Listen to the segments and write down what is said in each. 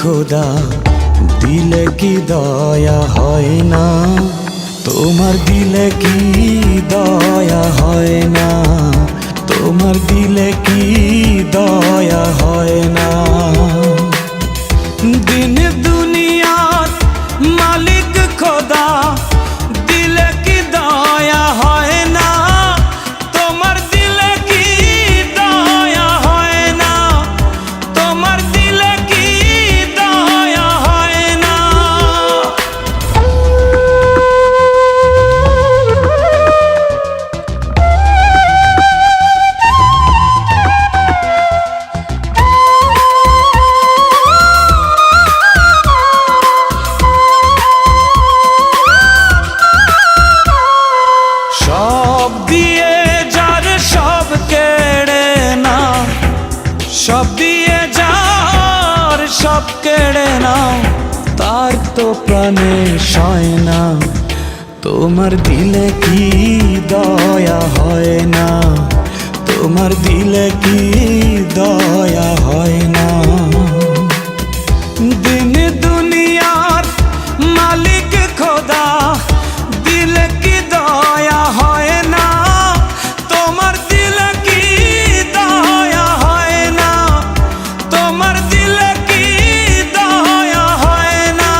খোদা দিলে কি দয়া হয় না? তোমার দিলে কি দয়া হয় না? তোমার দিলে কি দয়া হয় না? দিন দুনিয়ার মালিক খোদা দিলে কি দয়া হয় না? তোমার দিলে কি দয়া হয় না? তোমার দিলে কি দয়া হয় না? সব দিয়ে যার সব কেড়ে নাও, সব দিয়ে যার সব কেড়ে নাও, তার তো প্রাণে সয় না। তোমার দিলে কি দয়া হয় না? তোমার দিলে কি দয়া হয় না? দিন দুনিয়ার মালিক খোদা দিলে কি দয়া হয় না? তোমার দিলে কি দয়া হয় না? তোমার দিলে কি দয়া হয় না?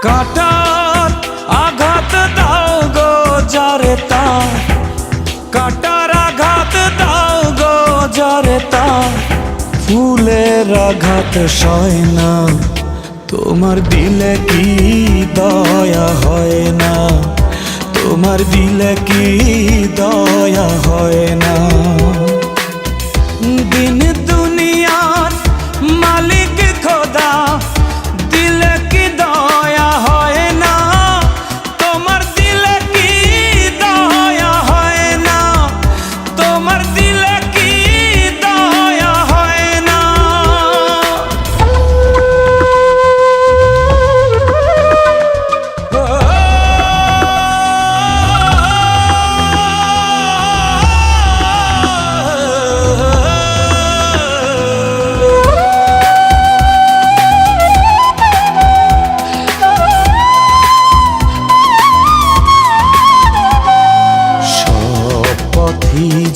কাটার আঘাত দাও গো যারে তার, কাটার আঘাত দাও গো যারে তার, ফুলের আঘাত সয় না। তোমার দিলে কি দয়া হয় না? তোমার দিলে কি দয়া হয় না? দিন দুনিয়ার মালিক খোদা দিলে কি দয়া হয় না? তোমার দিলে কি দয়া হয় না? তোমার দিলে কি দয়া হয় না?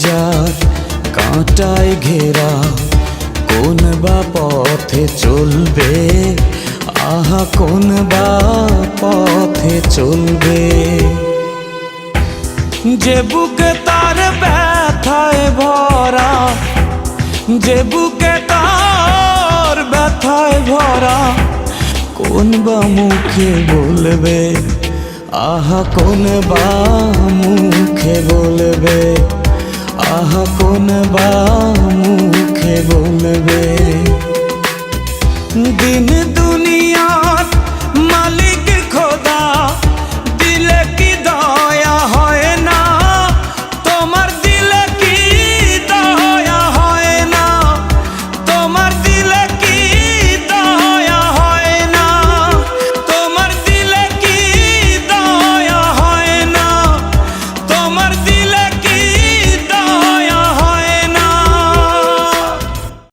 যার কাঁটায় ঘেরা কোন বা পথে চলবে? আহা কোন বা পথে চলবে? যে বুকে তার ব্যথায় ভরা, যে বুকে তার ব্যথায় ভরা, কোন বা মুখে বলবে? আহা কোন বা মুখে বলবে? আহা কোন বা মুখে বলবে? দিন দুনিয়ার মালিক